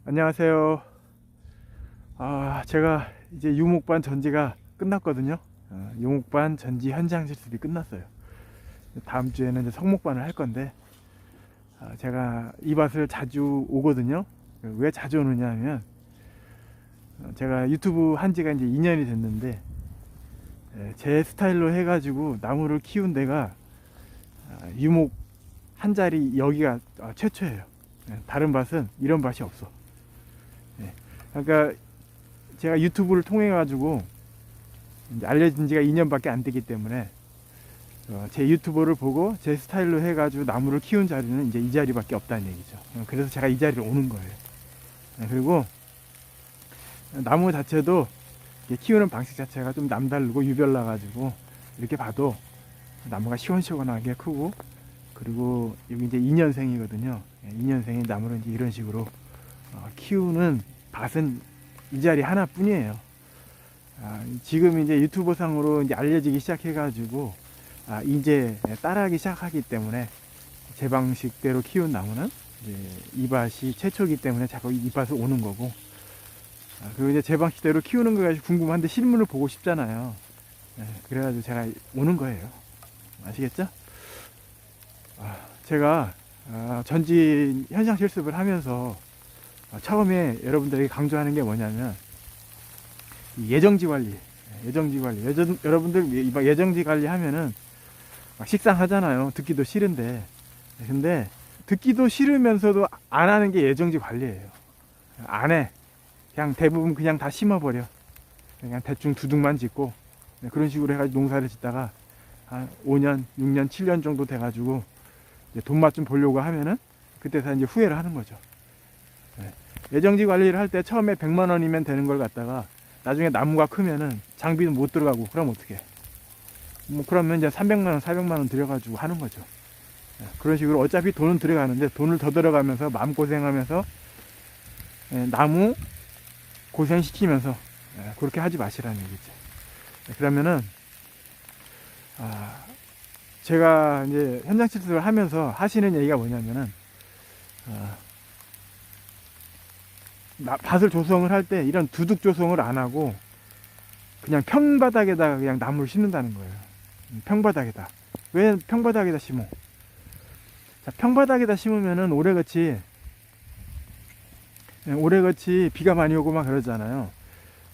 안녕하세요. 제가 이제 유목반 전지가 끝났거든요. 유목반 전지 현장 실습이 끝났어요. 다음 주에는 이제 성목반을 할 건데, 제가 이 밭을 자주 오거든요. 왜 자주 오느냐 하면, 제가 유튜브 한 지가 이제 2년이 됐는데, 제 스타일로 해가지고 나무를 키운 데가 유목 한 자리 여기가 최초예요. 다른 밭은 이런 밭이 없어. 그러니까 제가 유튜브를 통해 가지고 알려진 지가 2년밖에 안 되기 때문에 제 유튜브를 보고 제 스타일로 해 가지고 나무를 키운 자리는 이제 이 자리밖에 없다는 얘기죠. 그래서 제가 이 자리로 오는 거예요. 그리고 나무 자체도 키우는 방식 자체가 좀 남다르고 유별나 가지고 이렇게 봐도 나무가 시원시원하게 크고, 그리고 여기 이제 2년생이거든요. 2년생의 나무를 이제 이런 식으로 키우는 밭은 이 자리 하나뿐이에요. 지금 이제 유튜브 상으로 이제 알려지기 시작해가지고 이제 따라하기 시작하기 때문에 제 방식대로 키운 나무는 이제 이 밭이 최초이기 때문에 자꾸 이 밭을 오는 거고, 그리고 이제 제 방식대로 키우는 거가 궁금한데 실물을 보고 싶잖아요. 그래가지고 제가 오는 거예요. 아시겠죠? 제가 전지 현장 실습을 하면서 처음에 여러분들에게 강조하는 게 뭐냐면 예정지 관리. 여러분들 예정지 관리 하면은 막 식상하잖아요. 듣기도 싫은데. 근데 듣기도 싫으면서도 안 하는 게 예정지 관리예요. 안 해. 그냥 대부분 그냥 다 심어버려. 그냥 대충 두둑만 짓고 그런 식으로 해가지고 농사를 짓다가 한 5년, 6년, 7년 정도 돼가지고 이제 돈맛 좀 보려고 하면은 그때서 이제 후회를 하는 거죠. 예정지 관리를 할 때 처음에 100만 원이면 되는 걸 갖다가 나중에 나무가 크면은 장비는 못 들어가고 그럼 어떻게? 뭐 그러면 이제 300만 원, 400만 원 들여가지고 하는 거죠. 그런 식으로 어차피 돈은 들어가는데 돈을 더 들어가면서 마음고생하면서 나무 고생시키면서 그렇게 하지 마시라는 얘기죠. 그러면은 제가 이제 현장 실습을 하면서 하시는 얘기가 뭐냐면은 밭을 조성을 할 때 이런 두둑 조성을 안 하고 그냥 평바닥에다 그냥 나무를 심는다는 거예요. 평바닥에다. 왜 평바닥에다 심어? 자, 평바닥에다 심으면은 올해같이 비가 많이 오고 막 그러잖아요.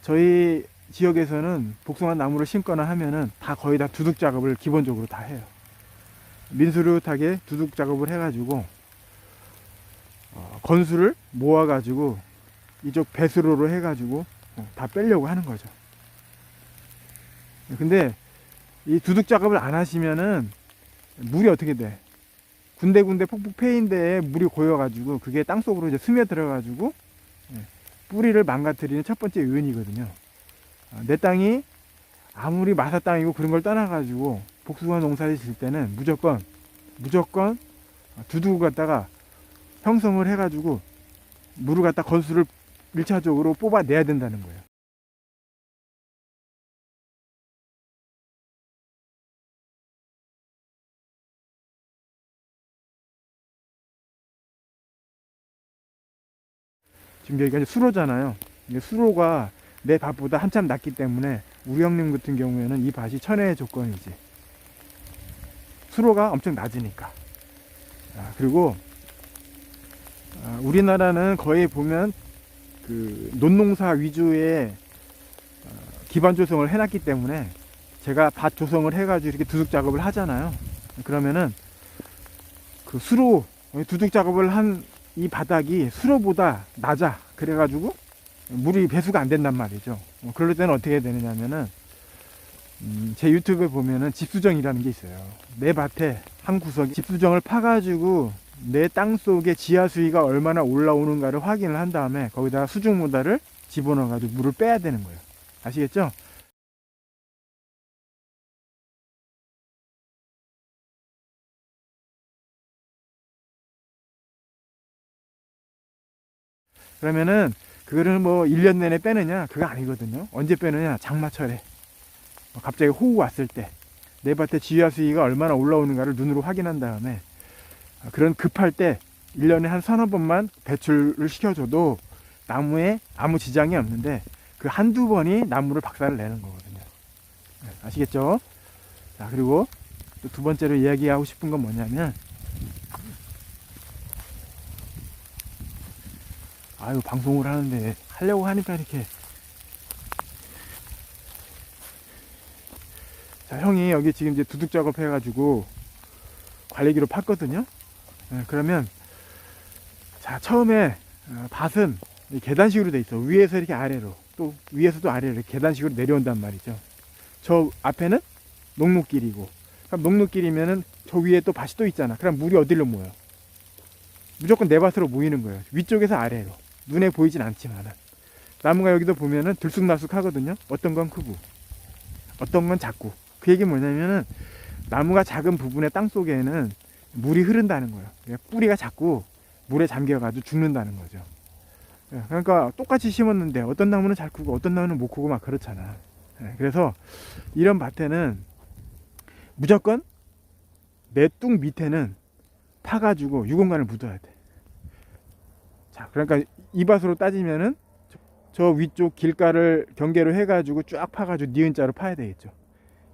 저희 지역에서는 복숭아 나무를 심거나 하면은 다 거의 다 두둑 작업을 기본적으로 다 해요. 민수류하게 두둑 작업을 해가지고 건수를 모아가지고 이쪽 배수로로 해가지고 다 빼려고 하는 거죠. 근데 이 두둑 작업을 안 하시면은 물이 어떻게 돼? 군데군데 폭폭 패인 데에 물이 고여가지고 그게 땅속으로 이제 스며들어가지고 뿌리를 망가뜨리는 첫 번째 요인이거든요. 내 땅이 아무리 마사 땅이고 그런 걸 떠나가지고 복숭아 농사를 질 때는 무조건 두둑을 갖다가 형성을 해가지고 물을 갖다 건수를 1차적으로 뽑아내야 된다는 거예요. 지금 여기가 이제 수로잖아요. 수로가 내 밭보다 한참 낮기 때문에 우리 형님 같은 경우에는 이 밭이 천혜의 조건이지. 수로가 엄청 낮으니까. 그리고 우리나라는 거의 보면 그 논농사 위주의 기반 조성을 해놨기 때문에 제가 밭 조성을 해가지고 이렇게 두둑 작업을 하잖아요. 그러면은 그 수로 두둑 작업을 한 이 바닥이 수로보다 낮아. 그래가지고 물이 배수가 안 된단 말이죠. 그럴 때는 어떻게 되느냐면은 제 유튜브에 보면은 집수정이라는 게 있어요. 내 밭에 한 구석에 집수정을 파가지고 내 땅 속에 지하 수위가 얼마나 올라오는가를 확인을 한 다음에 거기다가 수중 모달을 집어넣어가지고 물을 빼야 되는 거예요. 아시겠죠? 그러면은 그거를 뭐 1년 내내 빼느냐? 그거 아니거든요. 언제 빼느냐? 장마철에 갑자기 호우 왔을 때 내 밭에 지하 수위가 얼마나 올라오는가를 눈으로 확인한 다음에 그런 급할 때 1년에 한 서너 번만 배출을 시켜줘도 나무에 아무 지장이 없는데 그 한두 번이 나무를 박살을 내는 거거든요. 아시겠죠? 자, 그리고 또 두 번째로 이야기하고 싶은 건 뭐냐면, 아유, 방송을 하는데 하려고 하니까 이렇게. 자, 형이 여기 지금 이제 두둑 작업 해가지고 관리기로 팠거든요. 그러면, 자, 처음에 밭은 계단식으로 돼 있어. 위에서 이렇게 아래로, 또 위에서도 아래로 이렇게 계단식으로 내려온단 말이죠. 저 앞에는 녹록길이고, 그럼 녹록길이면은 저 위에 또 밭이 또 있잖아. 그럼 물이 어디로 모여? 무조건 내 밭으로 모이는 거예요. 위쪽에서 아래로. 눈에 보이진 않지만은. 나무가 여기도 보면은 들쑥날쑥 하거든요. 어떤 건 크고, 어떤 건 작고. 그 얘기 뭐냐면은, 나무가 작은 부분의 땅 속에는 물이 흐른다는 거예요. 뿌리가 자꾸 물에 잠겨가지고 죽는다는 거죠. 그러니까 똑같이 심었는데 어떤 나무는 잘 크고 어떤 나무는 못 크고 막 그렇잖아. 그래서 이런 밭에는 무조건 내 뚝 밑에는 파가지고 유공간을 묻어야 돼. 자, 그러니까 이 밭으로 따지면은 저 위쪽 길가를 경계로 해가지고 쫙 파가지고 니은자로 파야 되겠죠.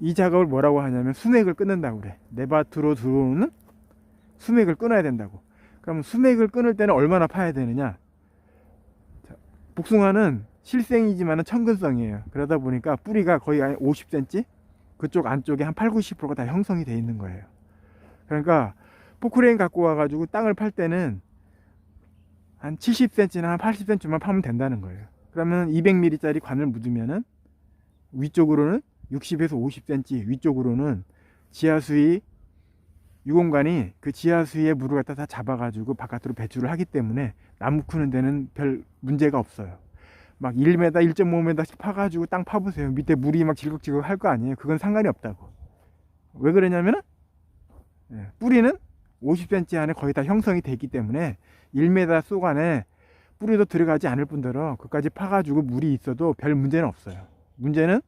이 작업을 뭐라고 하냐면 수맥을 끊는다고 그래. 내 밭으로 들어오는 수맥을 끊어야 된다고. 그럼 수맥을 끊을 때는 얼마나 파야 되느냐? 자, 복숭아는 실생이지만은 청근성이에요. 그러다 보니까 뿌리가 거의 50cm, 그쪽 안쪽에 한 8, 90%가 다 형성이 돼 있는 거예요. 그러니까 포크레인 갖고 와가지고 땅을 팔 때는 한 70cm나 한 80cm만 파면 된다는 거예요. 그러면 200ml짜리 관을 묻으면은 위쪽으로는 60에서 50cm, 위쪽으로는 지하수위 유공관이 그 지하수위의 물을 갖다 다 잡아가지고 바깥으로 배출을 하기 때문에 나무 크는 데는 별 문제가 없어요. 막 1m, 1.5m씩 파가지고 땅 파보세요. 밑에 물이 막 질걱질걱 할 거 아니에요. 그건 상관이 없다고. 왜 그러냐면은 뿌리는 50cm 안에 거의 다 형성이 돼 있기 때문에 1m 속 안에 뿌리도 들어가지 않을 뿐더러 그까지 파가지고 물이 있어도 별 문제는 없어요. 문제는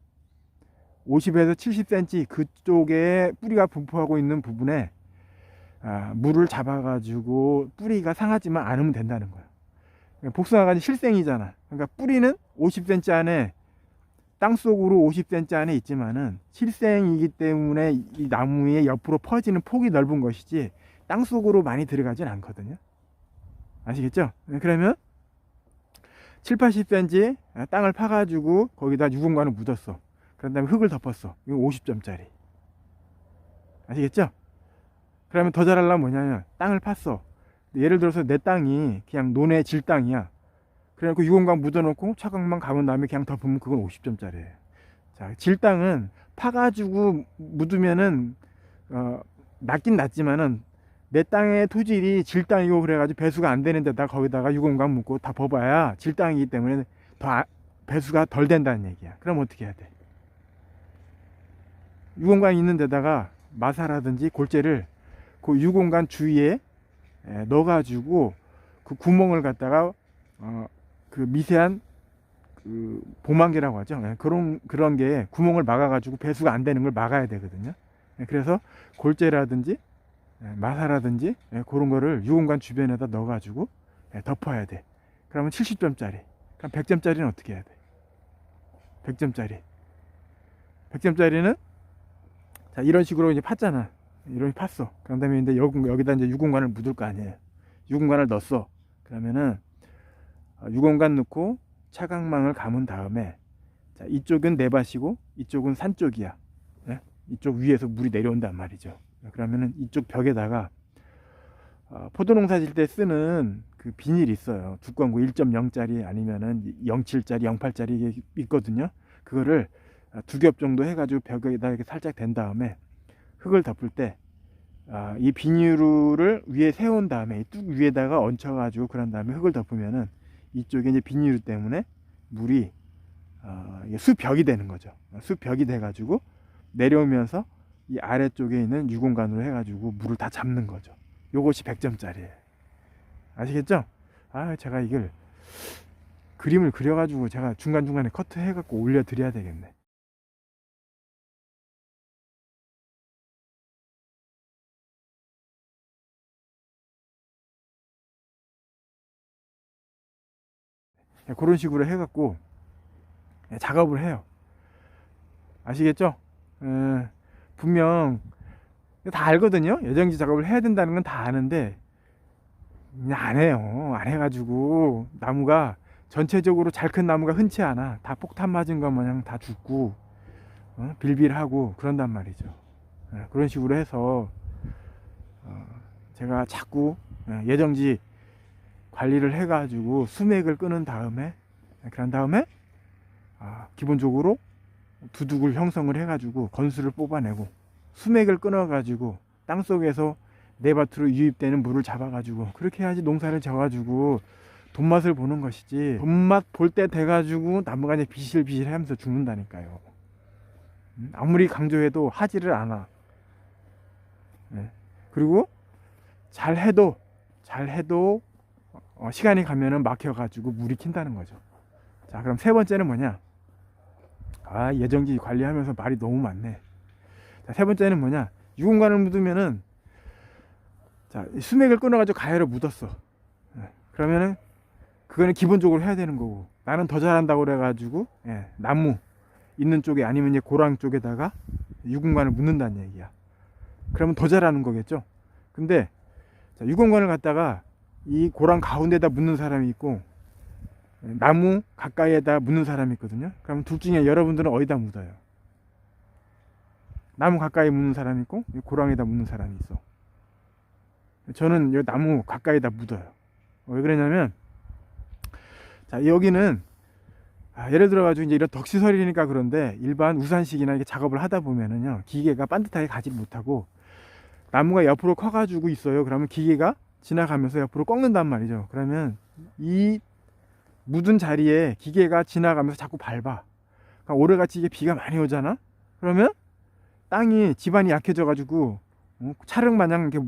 50에서 70cm 그쪽에 뿌리가 분포하고 있는 부분에 물을 잡아가지고 뿌리가 상하지만 않으면 된다는 거예요. 복숭아가 실생이잖아. 그러니까 뿌리는 50cm 안에 땅속으로 50cm 안에 있지만은 실생이기 때문에 이 나무의 옆으로 퍼지는 폭이 넓은 것이지 땅속으로 많이 들어가진 않거든요. 아시겠죠? 그러면 7, 80cm 땅을 파가지고 거기다 유공관을 묻었어. 그런 다음에 흙을 덮었어. 이거 50점짜리. 아시겠죠? 그러면 더 잘하려면 뭐냐면 땅을 팠어. 예를 들어서 내 땅이 그냥 논의 질땅이야. 그래갖고 유공관 묻어놓고 차광만 감은 다음에 그냥 덮으면 그건 50점짜리예요. 자, 질땅은 파가지고 묻으면은 낫긴 낫지만은 내 땅의 토질이 질땅이고 그래가지고 배수가 안 되는 데다 거기다가 유공관 묻고 다 버봐야 질땅이기 때문에 더 배수가 덜 된다는 얘기야. 그럼 어떻게 해야 돼? 유공관 있는 데다가 마사라든지 골재를 그 유공관 주위에 넣어가지고 그 구멍을 갖다가 그 미세한 그 보망개라고 하죠. 그런 게 구멍을 막아가지고 배수가 안 되는 걸 막아야 되거든요. 그래서 골재라든지 마사라든지 그런 거를 유공관 주변에다 넣어가지고 덮어야 돼. 그러면 70점짜리. 그럼 100점짜리는 어떻게 해야 돼? 100점짜리. 100점짜리는 자, 이런 식으로 이제 팠잖아. 이렇게 팠어. 그런 다음에 이제 여기다 이제 유공관을 묻을 거 아니에요. 유공관을 넣었어. 그러면은 유공관 넣고 차광망을 감은 다음에 자, 이쪽은 내 밭이고 이쪽은 산 쪽이야. 네? 이쪽 위에서 물이 내려온단 말이죠. 그러면은 이쪽 벽에다가 포도농사 질 때 쓰는 그 비닐이 있어요. 두꺼운 거 1.0짜리 아니면은 0.7짜리, 0.8짜리 있거든요. 그거를 2겹 정도 해가지고 벽에다 이렇게 살짝 댄 다음에 흙을 덮을 때 이 비닐을 위에 세운 다음에 뚝 위에다가 얹혀가지고 그런 다음에 흙을 덮으면은 이쪽에 이제 비닐 때문에 물이 수벽이 되는 거죠. 수벽이 돼가지고 내려오면서 이 아래쪽에 있는 유공관으로 해가지고 물을 다 잡는 거죠. 요것이 100점짜리예요. 아시겠죠? 제가 이걸 그림을 그려가지고 제가 중간중간에 커트 해갖고 올려드려야 되겠네. 그런 식으로 해갖고 작업을 해요. 아시겠죠? 분명 다 알거든요. 예정지 작업을 해야 된다는 건 다 아는데 그냥 안 해요. 안 해가지고 나무가 전체적으로 잘 큰 나무가 흔치 않아. 다 폭탄 맞은 것 마냥 다 죽고 빌빌하고 그런단 말이죠. 그런 식으로 해서 제가 자꾸 예정지 관리를 해가지고 수맥을 끄는 다음에 그런 다음에 기본적으로 두둑을 형성을 해가지고 건수를 뽑아내고 수맥을 끊어가지고 땅속에서 내 밭으로 유입되는 물을 잡아가지고 그렇게 해야지 농사를 져가지고 돈맛을 보는 것이지, 돈맛 볼 때 돼가지고 나무가 이제 비실비실 하면서 죽는다니까요. 아무리 강조해도 하지를 않아. 그리고 잘해도 시간이 가면은 막혀가지고 물이 튄다는 거죠. 자, 그럼 세 번째는 뭐냐? 예정지 관리하면서 말이 너무 많네. 자, 세 번째는 뭐냐? 유공관을 묻으면은, 자, 수맥을 끊어가지고 가해로 묻었어. 그러면은 그거는 기본적으로 해야 되는 거고, 나는 더 잘한다고 그래가지고 나무 있는 쪽에 아니면 이제 고랑 쪽에다가 유공관을 묻는다는 얘기야. 그러면 더 잘하는 거겠죠. 근데 자, 유공관을 갖다가 이 고랑 가운데다 묻는 사람이 있고 나무 가까이에다 묻는 사람이 있거든요. 그럼 둘 중에 여러분들은 어디다 묻어요? 나무 가까이 묻는 사람이 있고 고랑에다 묻는 사람이 있어. 저는 이 나무 가까이에다 묻어요. 왜 그러냐면, 자, 여기는 예를 들어가지고 이제 이런 덕시설이니까 그런데 일반 우산식이나 이렇게 작업을 하다 보면은요, 기계가 반듯하게 가지 못하고 나무가 옆으로 커가지고 있어요. 그러면 기계가 지나가면서 옆으로 꺾는단 말이죠. 그러면 이 묻은 자리에 기계가 지나가면서 자꾸 밟아. 그러니까 올해같이 이게 비가 많이 오잖아. 그러면 땅이 지반이 약해져가지고 차릉 마냥 이렇게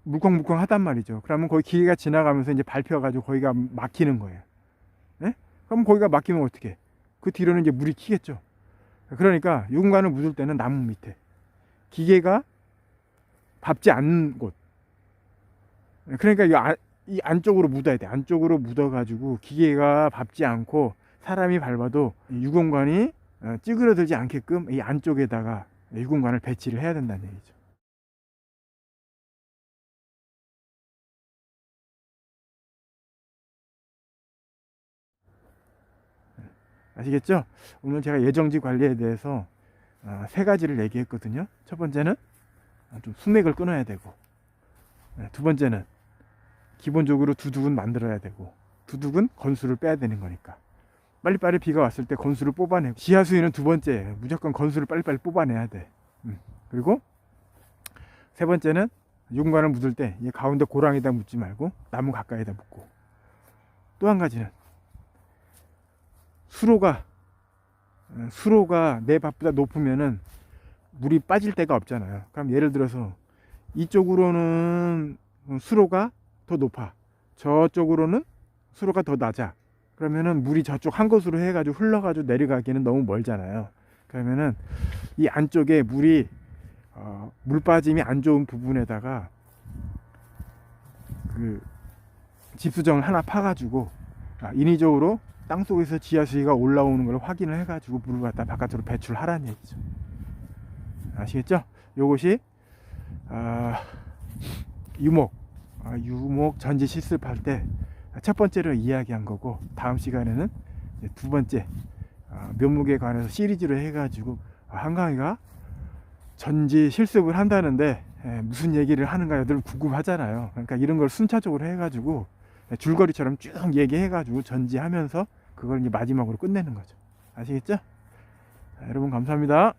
물컹물컹 하단 말이죠. 그러면 거기 기계가 지나가면서 이제 밟혀가지고 거기가 막히는 거예요. 네? 그럼 거기가 막히면 어떻게? 그 뒤로는 이제 물이 튀겠죠. 그러니까 유공관을 묻을 때는 나무 밑에 기계가 밟지 않는 곳. 그러니까 이 안쪽으로 묻어야 돼. 안쪽으로 묻어가지고 기계가 밟지 않고 사람이 밟아도 유공관이 찌그러들지 않게끔 이 안쪽에다가 유공관을 배치를 해야 된다는 얘기죠. 아시겠죠? 오늘 제가 예정지 관리에 대해서 세 가지를 얘기했거든요. 첫 번째는 좀 수맥을 끊어야 되고, 두 번째는 기본적으로 두둑은 만들어야 되고, 두둑은 건수를 빼야 되는 거니까 빨리빨리 비가 왔을 때 건수를 뽑아내고, 지하수위는 두 번째, 무조건 건수를 빨리빨리 뽑아내야 돼. 그리고 세 번째는 유공관을 묻을 때 이 가운데 고랑에다 묻지 말고 나무 가까이에다 묻고, 또 한 가지는 수로가 내 밭보다 높으면은 물이 빠질 데가 없잖아요. 그럼 예를 들어서 이쪽으로는 수로가 더 높아, 저쪽으로는 수로가 더 낮아. 그러면은 물이 저쪽 한 곳으로 해가지고 흘러가지고 내려가기는 너무 멀잖아요. 그러면은 이 안쪽에 물이 물 빠짐이 안 좋은 부분에다가 그 집수정을 하나 파가지고 인위적으로 땅속에서 지하수위가 올라오는 걸 확인을 해가지고 물을 갖다 바깥으로 배출하라는 얘기죠. 아시겠죠? 요것이 유목 전지 실습할 때 첫 번째로 이야기한 거고, 다음 시간에는 두 번째 묘목에 관해서 시리즈로 해가지고 한강이가 전지 실습을 한다는데 무슨 얘기를 하는가 여러분 궁금하잖아요. 그러니까 이런 걸 순차적으로 해가지고 줄거리처럼 쭉 얘기해가지고 전지하면서 그걸 이제 마지막으로 끝내는 거죠. 아시겠죠? 자, 여러분 감사합니다.